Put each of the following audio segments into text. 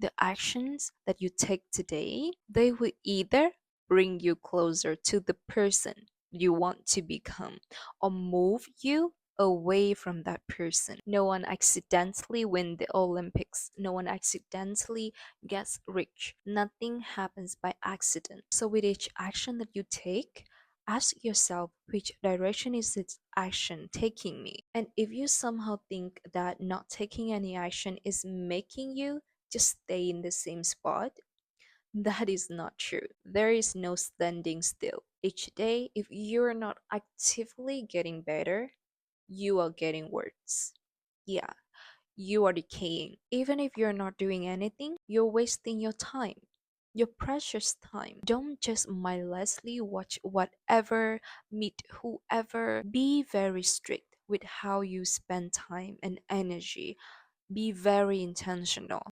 The actions that you take today, they will either bring you closer to the person you want to become or move you away from that person. No one accidentally win the Olympics. No one accidentally gets rich. Nothing happens by accident. So with each action that you take, ask yourself, which direction is this action taking me? And if you somehow think that not taking any action is making you just stay in the same spot, that is not true. There is no standing still. Each day, if you're not actively getting better, you are getting worse. Yeah, you are decaying. Even if you're not doing anything, you're wasting your time, your precious time. Don't just mindlessly watch whatever, meet whoever. Be very strict with how you spend time and energy. Be very intentional.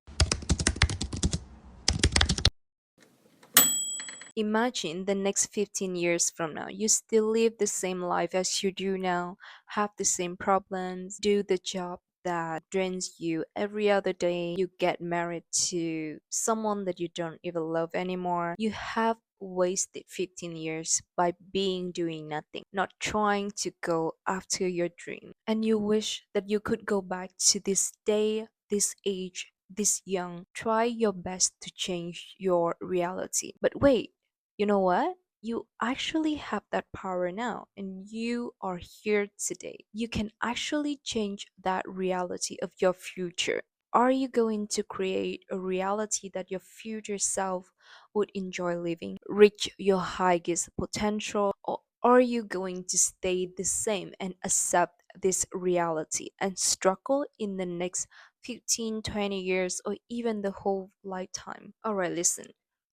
Imagine the next 15 years from now, you still live the same life as you do now, have the same problems, do the job that drains you every other day, you get married to someone that you don't even love anymore. You have wasted 15 years by being doing nothing, not trying to go after your dream. And you wish that you could go back to this day, this age, this young. Try your best to change your reality. But wait, you know what? You actually have that power now, and you are here today. You can actually change that reality of your future. Are you going to create a reality that your future self would enjoy living, reach your highest potential, or are you going to stay the same and accept this reality and struggle in the next 15, 20 years, or even the whole lifetime? Alright, listen,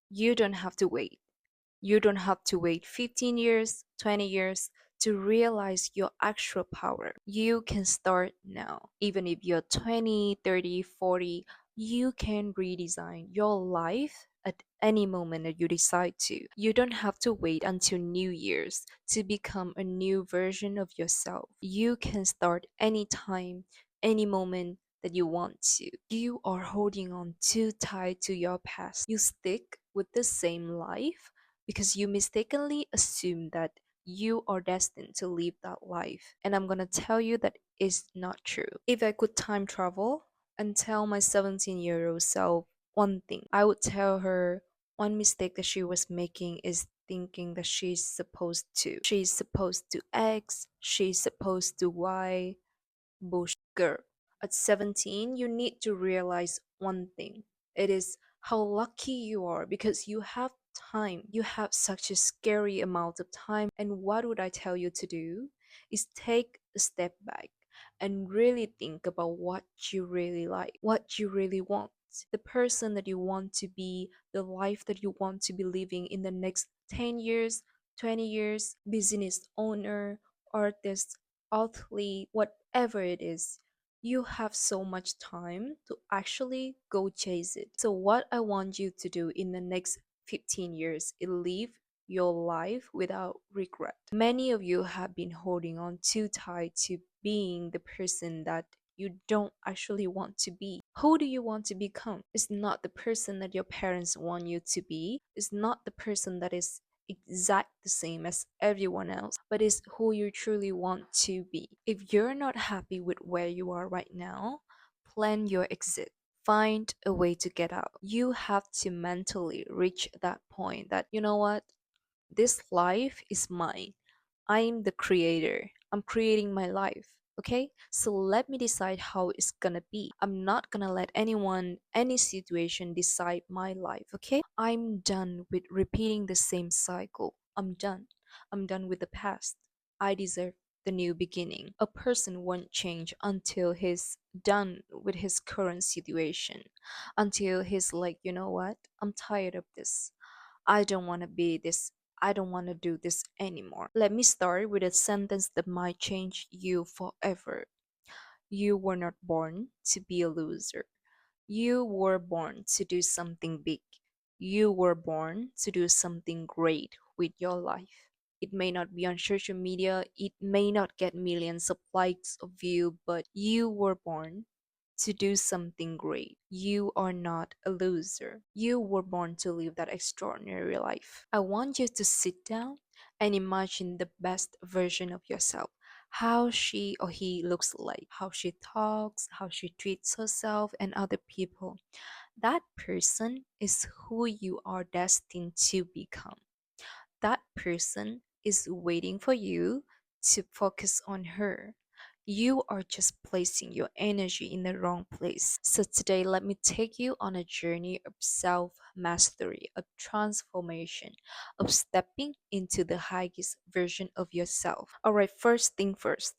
you don't have to wait. You don't have to wait 15 years, 20 years to realize your actual power. You can start now. Even if you're 20, 30, 40, you can redesign your life at any moment that you decide to. You don't have to wait until New Year's to become a new version of yourself. You can start anytime, any moment that you want to. You are holding on too tight to your past. You stick with the same life because you mistakenly assume that you are destined to live that life. And I'm gonna tell you that is not true. If I could time travel and tell my 17-year-old self one thing, I would tell her one mistake that she was making is thinking that she's supposed to X, she's supposed to Y. Bush girl. At 17, you need to realize one thing. It is how lucky you are because you have time. You have such a scary amount of time. And what would I tell you to do? Is take a step back and really think about what you really like, what you really want, the person that you want to be, the life that you want to be living in the next 10 years, 20 years, business owner, artist, athlete, whatever it is, you have so much time to actually go chase it. So, what I want you to do in the next 15 years is live your life without regret. Many of you have been holding on too tight to being the person that you don't actually want to be. Who do you want to become? It's not the person that your parents want you to be. It's not the person that is exact the same as everyone else, but is who you truly want to be. If you're not happy with where you are right now, plan your exit. Find a way to get out. You have to mentally reach that point that, you know what, this life is mine. I'm the creator. I'm creating my life. Okay? So let me decide how it's gonna be. I'm not gonna let anyone, any situation decide my life. Okay? I'm done with repeating the same cycle. I'm done. I'm done with the past. I deserve the new beginning. A person won't change until he's done with his current situation. Until he's like, you know what? I'm tired of this. I don't want to be this. I don't want to do this anymore. Let me start with a sentence that might change you forever. You were not born to be a loser. You were born to do something big. You were born to do something great with your life. It may not be on social media, it may not get millions of likes of view, but you were born to do something great. You are not a loser. You were born to live that extraordinary life. I want you to sit down and imagine the best version of yourself. How she or he looks like, how she talks, how she treats herself and other people. That person is who you are destined to become. That person is waiting for you to focus on her. You are just placing your energy in the wrong place. So, today, let me take you on a journey of self mastery, of transformation, of stepping into the highest version of yourself. All right, first thing first,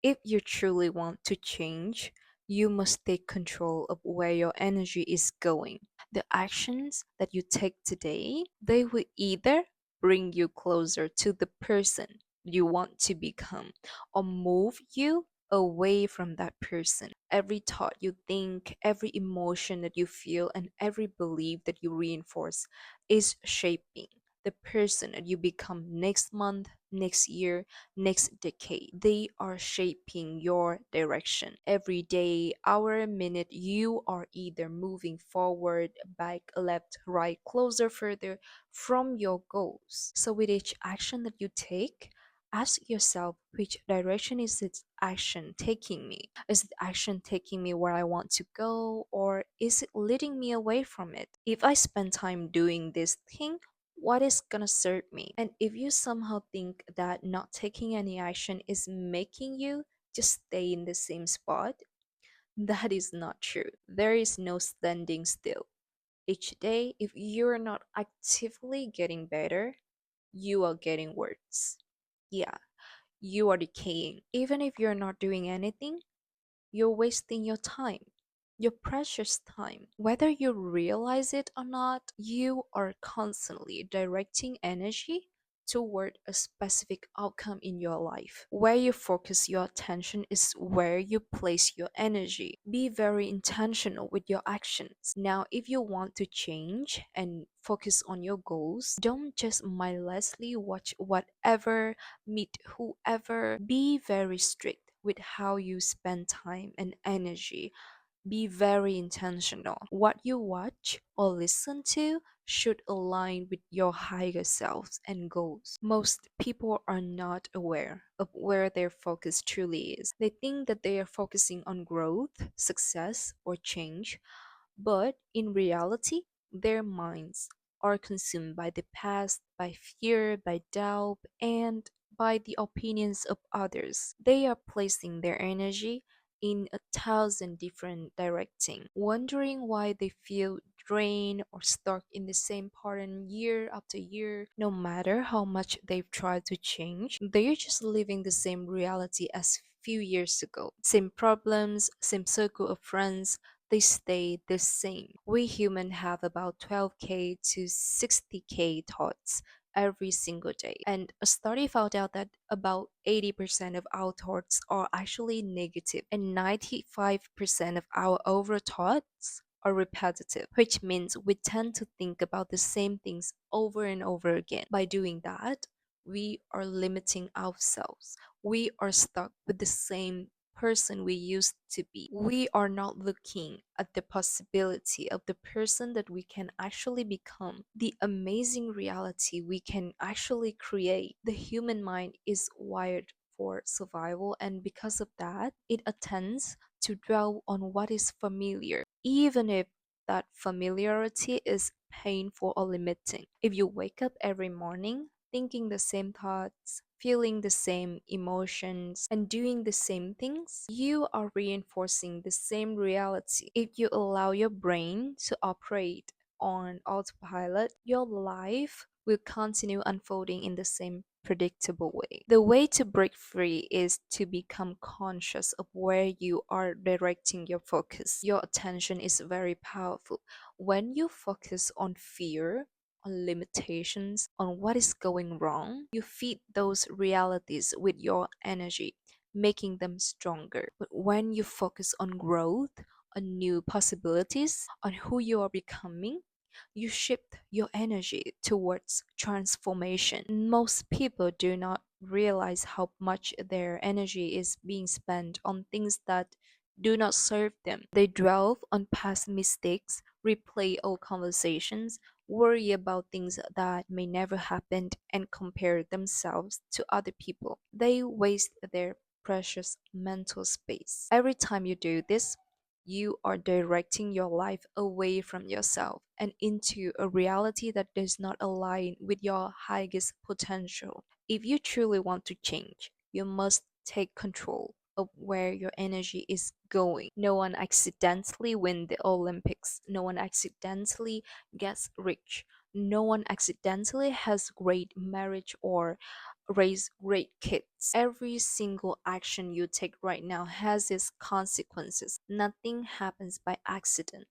if you truly want to change, you must take control of where your energy is going. The actions that you take today, they will either bring you closer to the person you want to become or move you away from that person. Every thought you think, every emotion that you feel, and every belief that you reinforce is shaping the person that you become next month, next year, next decade. They are shaping your direction. Every day, hour, minute, you are either moving forward, back, left, right, closer, further from your goals. So, with each action that you take, ask yourself, which direction is this action taking me? Is the action taking me where I want to go, or is it leading me away from it? If I spend time doing this thing, what is gonna serve me? And if you somehow think that not taking any action is making you just stay in the same spot, that is not true. There is no standing still. Each day, if you're not actively getting better, you are getting worse. Yeah, you are decaying. Even if you're not doing anything, you're wasting your time, your precious time. Whether you realize it or not, you are constantly directing energy toward a specific outcome in your life. Where you focus your attention is where you place your energy. Be very intentional with your actions. Now, if you want to change and focus on your goals, don't just mindlessly watch whatever, meet whoever. Be very strict with how you spend time and energy. Be very intentional. What you watch or listen to should align with your higher selves and goals. Most people are not aware of where their focus truly is. They think that they are focusing on growth, success, or change, but in reality, their minds are consumed by the past, by fear, by doubt, and by the opinions of others. They are placing their energy in a thousand different directing, wondering why they feel drained or stuck in the same pattern year after year. No matter how much they've tried to change, they're just living the same reality as few years ago. Same problems, same circle of friends, they stay the same. We humans have about 12k to 60k thoughts every single day. And a study found out that about 80% of our thoughts are actually negative, and 95% of our overall thoughts are repetitive, which means we tend to think about the same things over and over again. By doing that, we are limiting ourselves. We are stuck with the same person we used to be. We are not looking at the possibility of the person that we can actually become, the amazing reality we can actually create. The human mind is wired for survival, and because of that, it attends to dwell on what is familiar, even if that familiarity is painful or limiting. If you wake up every morning thinking the same thoughts, feeling the same emotions, and doing the same things, you are reinforcing the same reality. If you allow your brain to operate on autopilot, your life will continue unfolding in the same predictable way. The way to break free is to become conscious of where you are directing your focus. Your attention is very powerful. When you focus on fear, on limitations, on what is going wrong, you feed those realities with your energy, making them stronger. But when you focus on growth, on new possibilities, on who you are becoming, you shift your energy towards transformation. Most people do not realize how much their energy is being spent on things that do not serve them. They dwell on past mistakes, replay old conversations, worry about things that may never happen, and compare themselves to other people. They waste their precious mental space. Every time you do this, you are directing your life away from yourself and into a reality that does not align with your highest potential. If you truly want to change, you must take control of where your energy is going. No one accidentally wins the Olympics. No one accidentally gets rich. No one accidentally has great marriage or raise great kids. Every single action you take right now has its consequences. Nothing happens by accident.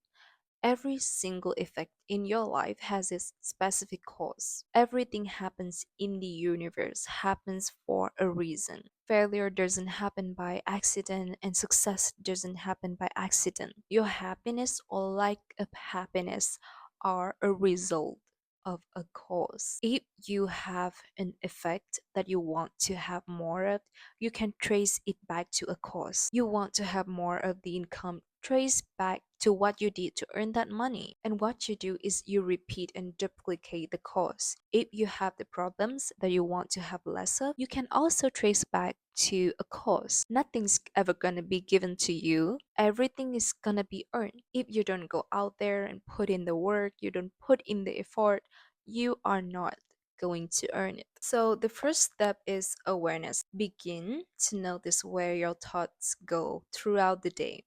Every single effect in your life has its specific cause. Everything happens in the universe happens for a reason. Failure doesn't happen by accident and success doesn't happen by accident. Your happiness or lack of happiness are a result of a cause. If you have an effect that you want to have more of, you can trace it back to a cause. You want to have more of the income, trace back to what you did to earn that money. And what you do is you repeat and duplicate the cause. If you have the problems that you want to have less of, you can also trace back to a cause. Nothing's ever gonna be given to you. Everything is gonna be earned. If you don't go out there and put in the work, you don't put in the effort, you are not going to earn it. So the first step is awareness. Begin to notice where your thoughts go throughout the day.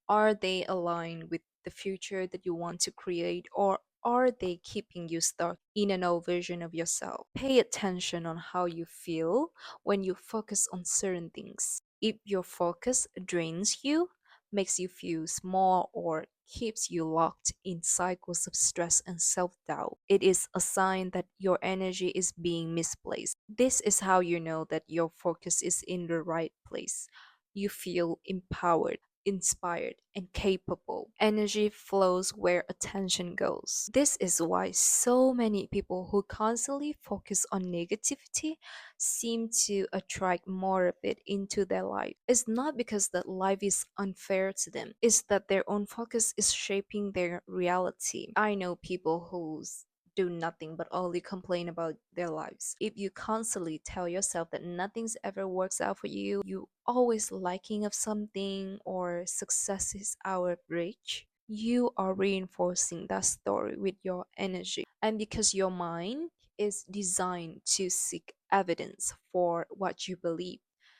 Are they aligned with the future that you want to create, or are they keeping you stuck in an old version of yourself? Pay attention on how you feel when you focus on certain things. If your focus drains you, makes you feel small, or keeps you locked in cycles of stress and self doubt, it is a sign that your energy is being misplaced. This is how you know that your focus is in the right place. You feel empowered, inspired, and capable. Energy flows where attention goes. This is why so many people who constantly focus on negativity seem to attract more of it into their life. It's not because that life is unfair to them, it's that their own focus is shaping their reality. I know people who's do nothing but only complain about their lives. If you constantly tell yourself that nothing's ever works out for you, you always lacking of something, or success is out of reach, you are reinforcing that story with your energy. And because your mind is designed to seek evidence for what you believe,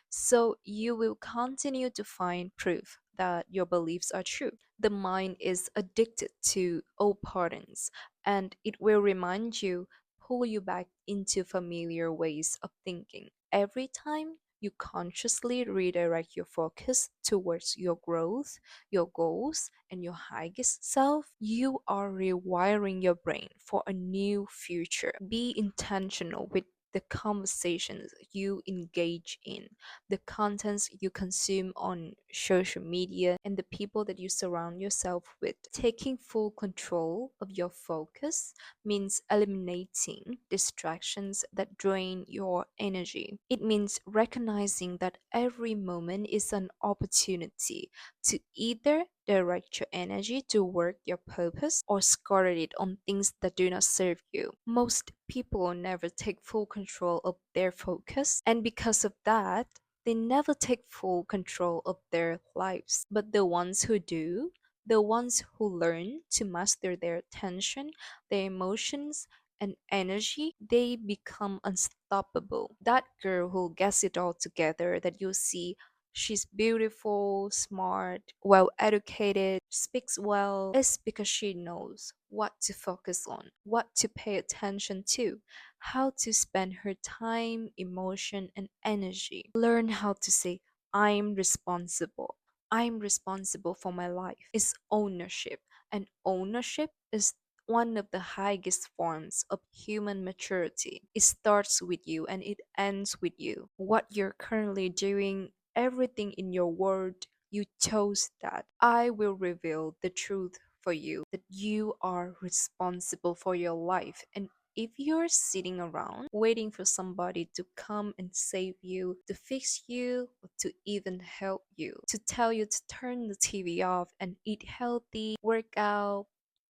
so you will continue to find proof that your beliefs are true. The mind is addicted to old patterns, and it will remind you, pull you back into familiar ways of thinking. Every time you consciously redirect your focus towards your growth, your goals, and your highest self, you are rewiring your brain for a new future. Be intentional with the conversations you engage in, the contents you consume on social media, and the people that you surround yourself with. Taking full control of your focus means eliminating distractions that drain your energy. It means recognizing that every moment is an opportunity to either direct your energy to work your purpose or scatter it on things that do not serve you. Most people never take full control of their focus, and because of that, they never take full control of their lives. But the ones who do, the ones who learn to master their attention, their emotions, and energy, they become unstoppable. That girl who gets it all together that you see, she's beautiful, smart, well educated, speaks well, is because she knows what to focus on, what to pay attention to, how to spend her time, emotion, and energy. Learn how to say, I'm responsible. I'm responsible for my life. It's ownership. And ownership is one of the highest forms of human maturity. It starts with you and it ends with you. What you're currently doing, everything in your world, you chose that. I will reveal the truth for you that you are responsible for your life. And if you're sitting around waiting for somebody to come and save you, to fix you, or to even help you, to tell you to turn the TV off and eat healthy, work out,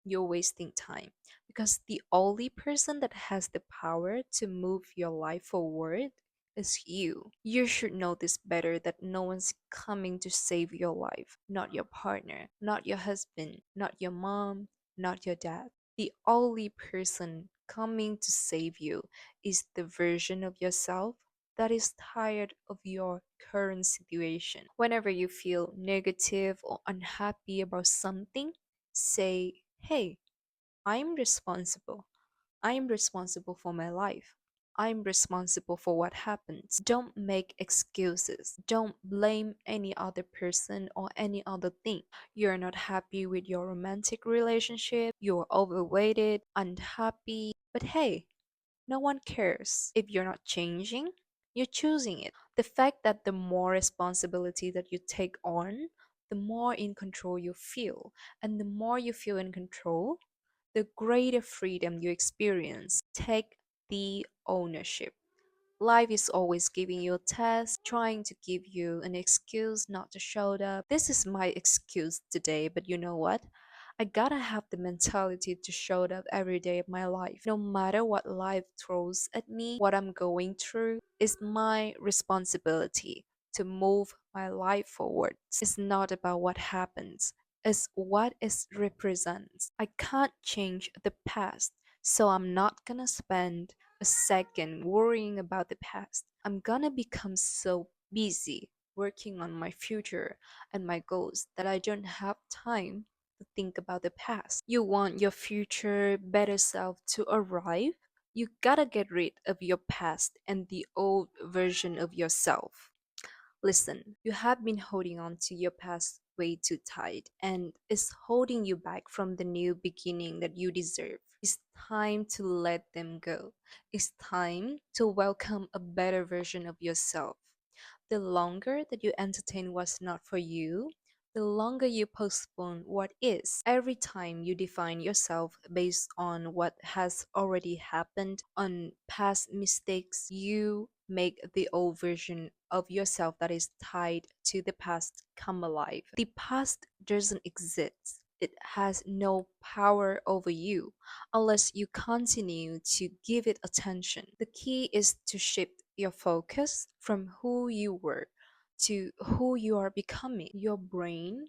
you're wasting time. Because the only person that has the power to move your life forward is you. You should know this better, that no one's coming to save your life. Not your partner, not your husband, not your mom, not your dad. The only person coming to save you is the version of yourself that is tired of your current situation. Whenever you feel negative or unhappy about something, say, hey, I'm responsible. I'm responsible for my life. I'm responsible for what happens. Don't make excuses. Don't blame any other person or any other thing. You're not happy with your romantic relationship. You're overweighted, unhappy. But hey, no one cares. If you're not changing, you're choosing it. The fact that the more responsibility that you take on, the more in control you feel. And the more you feel in control, the greater freedom you experience. Take the ownership. Life is always giving you a test, trying to give you an excuse not to show up. This is my excuse today, but you know what? I gotta have the mentality to show up every day of my life. No matter what life throws at me, what I'm going through is my responsibility to move my life forward. It's not about what happens, it's what it represents. I can't change the past, so I'm not gonna spend a second worrying about the past. I'm gonna become so busy working on my future and my goals that I don't have time to think about the past. You want your future better self to arrive? You gotta get rid of your past and the old version of yourself. Listen, you have been holding on to your past way too tight, and it's holding you back from the new beginning that you deserve. It's time to let them go. It's time to welcome a better version of yourself. The longer that you entertain what's not for you, the longer you postpone what is. Every time you define yourself based on what has already happened, on past mistakes, you make the old version of yourself that is tied to the past come alive. The past doesn't exist. It has no power over you unless you continue to give it attention. The key is to shift your focus from who you were to who you are becoming. Your brain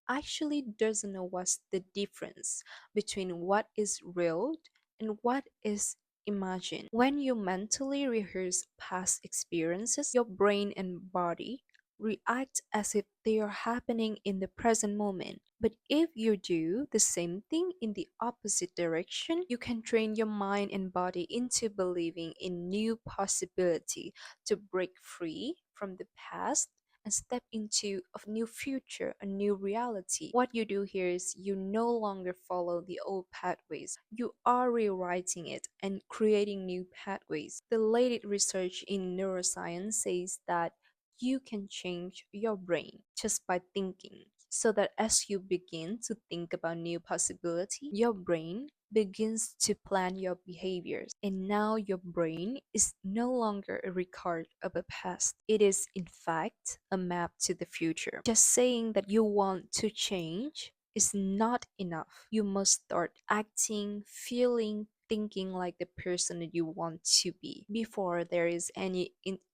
actually doesn't know what's the difference between what is real and what is imagined. When you mentally rehearse past experiences, your brain and body react as if they are happening in the present moment. But if you do the same thing in the opposite direction, you can train your mind and body into believing in new possibility to break free from the past and step into a new future, a new reality. What you do here is you no longer follow the old pathways. You are rewriting it and creating new pathways. The latest research in neuroscience says that you can change your brain just by thinking. So that as you begin to think about new possibility, your brain begins to plan your behaviors. And now your brain is no longer a record of a past. It is in fact a map to the future. Just saying that you want to change is not enough. You must start acting, feeling, thinking like the person that you want to be before there is any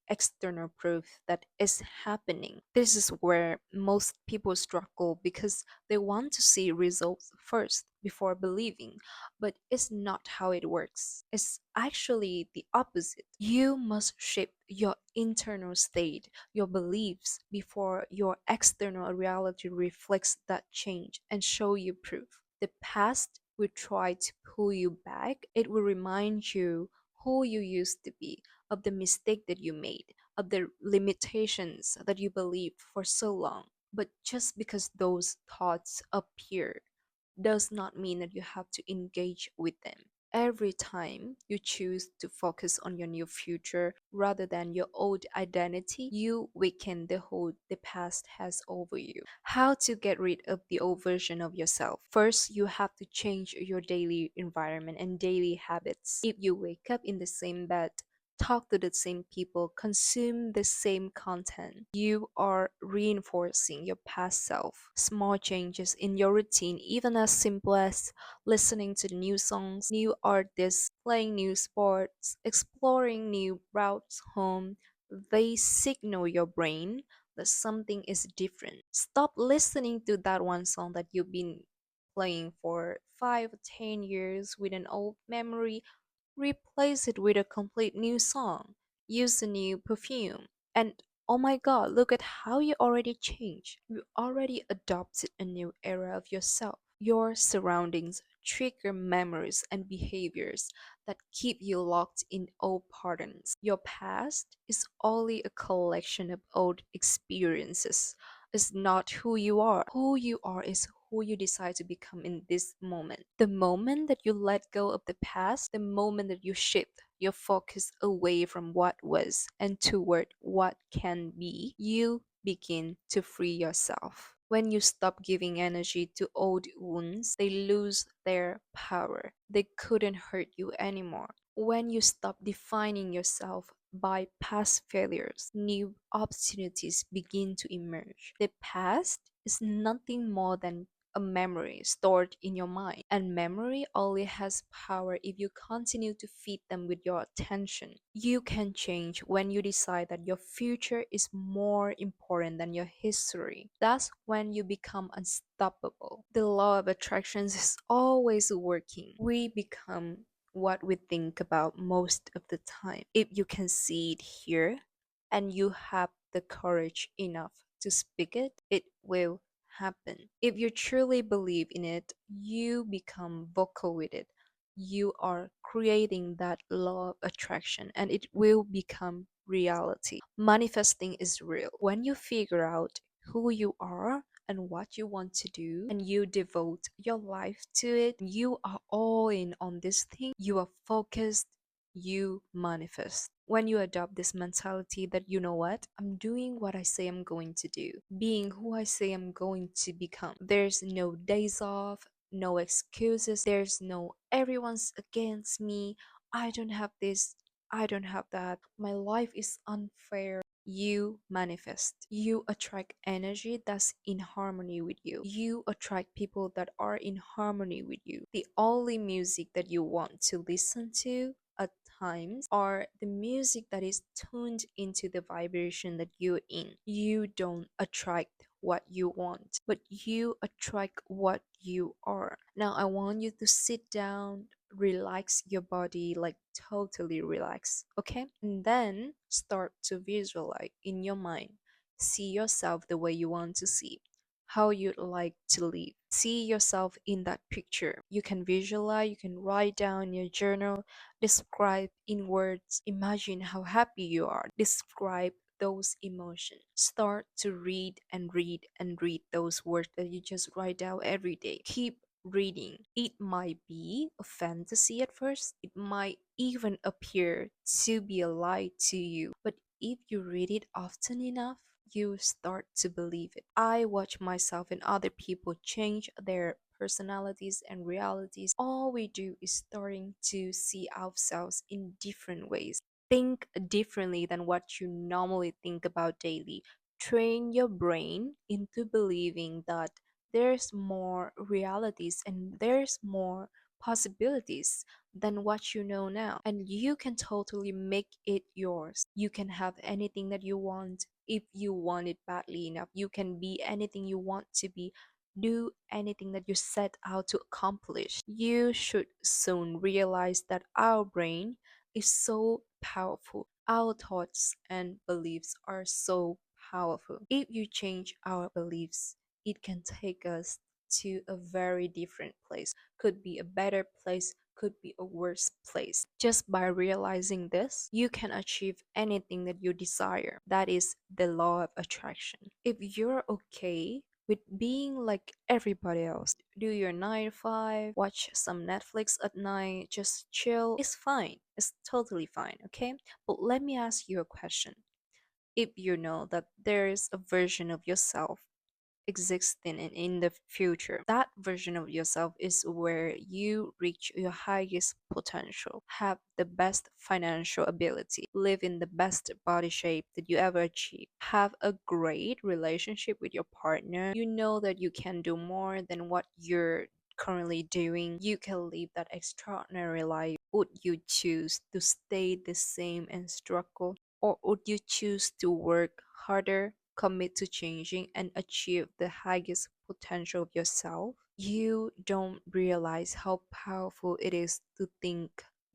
external proof that is happening. This is where most people struggle because they want to see results first before believing, but it's not how it works. It's actually the opposite. You must shape your internal state, your beliefs, before your external reality reflects that change and show you proof. The past will try to pull you back. It will remind you who you used to be, of the mistake that you made, of the limitations that you believed for so long. But just because those thoughts appear does not mean that you have to engage with them. Every time you choose to focus on your new future rather than your old identity, you weaken the hold the past has over you. How to get rid of the old version of yourself? First, you have to change your daily environment and daily habits. If you wake up in the same bed, talk to the same people, consume the same content, you are reinforcing your past self. Small changes in your routine, even as simple as listening to new songs, new artists, playing new sports, exploring new routes home, they signal your brain that something is different. Stop listening to that one song that you've been playing for 5 or 10 years with an old memory. Replace it with a complete new song. Use a new perfume. And oh my god, look at how you already changed. You already adopted a new era of yourself. Your surroundings trigger memories and behaviors that keep you locked in old patterns. Your past is only a collection of old experiences. It's not who you are. Who you are is who you decide to become in this moment. The moment that you let go of the past, the moment that you shift your focus away from what was and toward what can be, you begin to free yourself. When you stop giving energy to old wounds, they lose their power. They couldn't hurt you anymore. When you stop defining yourself by past failures, new opportunities begin to emerge. The past is nothing more than a memory stored in your mind, and memory only has power if you continue to feed them with your attention. You can change when you decide that your future is more important than your history. That's when you become unstoppable. The law of attractions is always working. We become what we think about most of the time. If you can see it here and you have the courage enough to speak it, it will happen. If you truly believe in it, you become vocal with it. You are creating that law of attraction and it will become reality. Manifesting is real. When you figure out who you are and what you want to do and you devote your life to it, you are all in on this thing, you are focused, you manifest. When you adopt this mentality that you know what, I'm doing what I say I'm going to do, being who I say I'm going to become. There's no days off, no excuses, there's no everyone's against me, I don't have this, I don't have that, my life is unfair. You manifest. You attract energy that's in harmony with you. You attract people that are in harmony with you. The only music that you want to listen to at times are the music that is tuned into the vibration that you're in. You don't attract what you want, but you attract what you are. Now, I want you to sit down, relax your body, like totally relax, okay? And then start to visualize in your mind. See yourself the way you want to see, how you'd like to live. See yourself in that picture. You can visualize, you can write down in your journal, describe in words, imagine how happy you are, describe those emotions. Start to read and read and read those words that you just write down every day. Keep reading. It might be a fantasy at first, it might even appear to be a lie to you, but if you read it often enough, you start to believe it. I watch myself and other people change their personalities and realities. All we do is starting to see ourselves in different ways. Think differently than what you normally think about daily. Train your brain into believing that there's more realities and there's more possibilities than what you know now. And you can totally make it yours. You can have anything that you want if you want it badly enough. You can be anything you want to be. Do anything that you set out to accomplish. You should soon realize that our brain is so powerful. Our thoughts and beliefs are so powerful. If you change our beliefs, it can take us to a very different place. Could be a better place, could be a worse place. Just by realizing this, you can achieve anything that you desire. That is the law of attraction. If you're okay with being like everybody else. Do your 9 to 5, watch some Netflix at night, just chill. It's fine. It's totally fine, okay? But let me ask you a question. If you know that there is a version of yourself existing in the future. That version of yourself is where you reach your highest potential, have the best financial ability, live in the best body shape that you ever achieve, have a great relationship with your partner. You know that you can do more than what you're currently doing. You can live that extraordinary life. Would you choose to stay the same and struggle? Or would you choose to work harder, commit to changing, and achieve the highest potential of yourself? You don't realize how powerful it is to think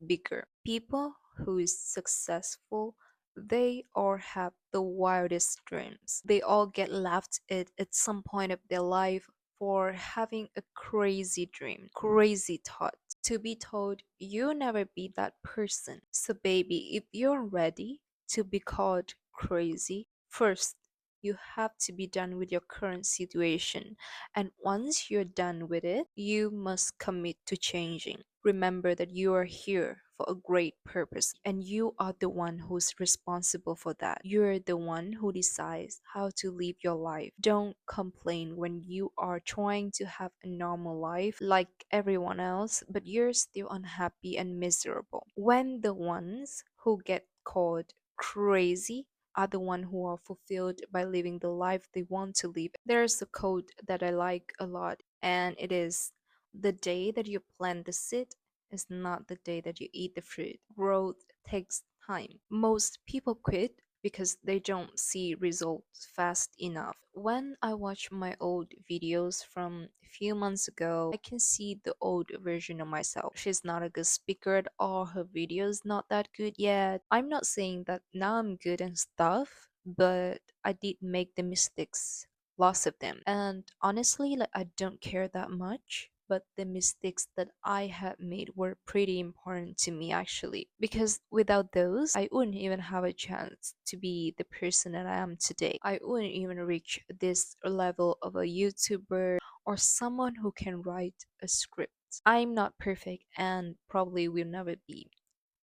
bigger. People who is successful, they all have the wildest dreams. They all get laughed at some point of their life for having a crazy dream, crazy thought. To be told, you'll never be that person. So, baby, if you're ready to be called crazy, first, you have to be done with your current situation. And once you're done with it, you must commit to changing. Remember that you are here for a great purpose, and you are the one who's responsible for that. You're the one who decides how to live your life. Don't complain when you are trying to have a normal life like everyone else, but you're still unhappy and miserable. When the ones who get called crazy are the one who are fulfilled by living the life they want to live. There's a quote that I like a lot, and it is, the day that you plant the seed is not the day that you eat the fruit. Growth takes time. Most people quit because they don't see results fast enough. When I watch my old videos from a few months ago, I can see the old version of myself. She's not a good speaker at all, her videos not that good yet. I'm not saying that now I'm good and stuff, but I did make the mistakes, lots of them. And honestly, like I don't care that much. But the mistakes that I had made were pretty important to me actually. Because without those, I wouldn't even have a chance to be the person that I am today. I wouldn't even reach this level of a YouTuber or someone who can write a script. I'm not perfect and probably will never be.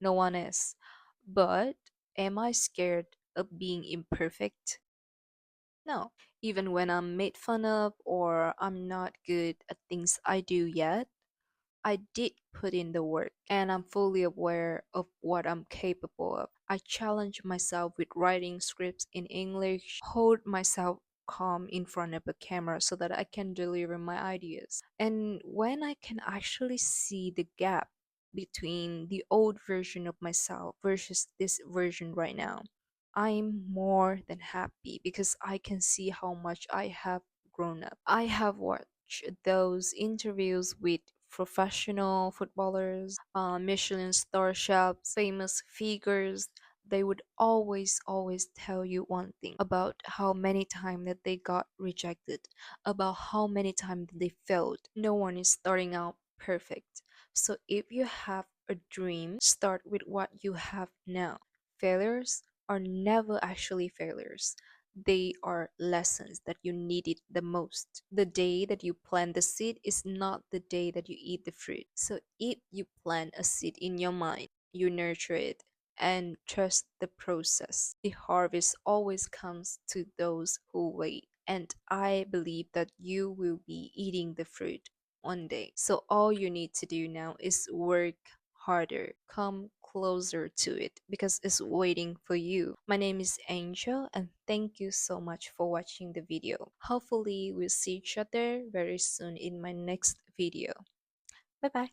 No one is. But am I scared of being imperfect? No. Even when I'm made fun of or I'm not good at things I do yet, I did put in the work and I'm fully aware of what I'm capable of. I challenge myself with writing scripts in English, hold myself calm in front of a camera so that I can deliver my ideas. And when I can actually see the gap between the old version of myself versus this version right now, I'm more than happy because I can see how much I have grown up. I have watched those interviews with professional footballers, Michelin star chefs, famous figures. They would always tell you one thing about how many times that they got rejected, about how many times they failed. No one is starting out perfect. So if you have a dream, start with what you have now. Failures are never actually failures. They are lessons that you needed the most. The day that you plant the seed is not the day that you eat the fruit. So if you plant a seed in your mind, you nurture it and trust the process. The harvest always comes to those who wait. And I believe that you will be eating the fruit one day. So all you need to do now is work harder, come closer to it because it's waiting for you. My name is Angel and thank you so much for watching the video. Hopefully we'll see each other very soon in my next video. Bye bye.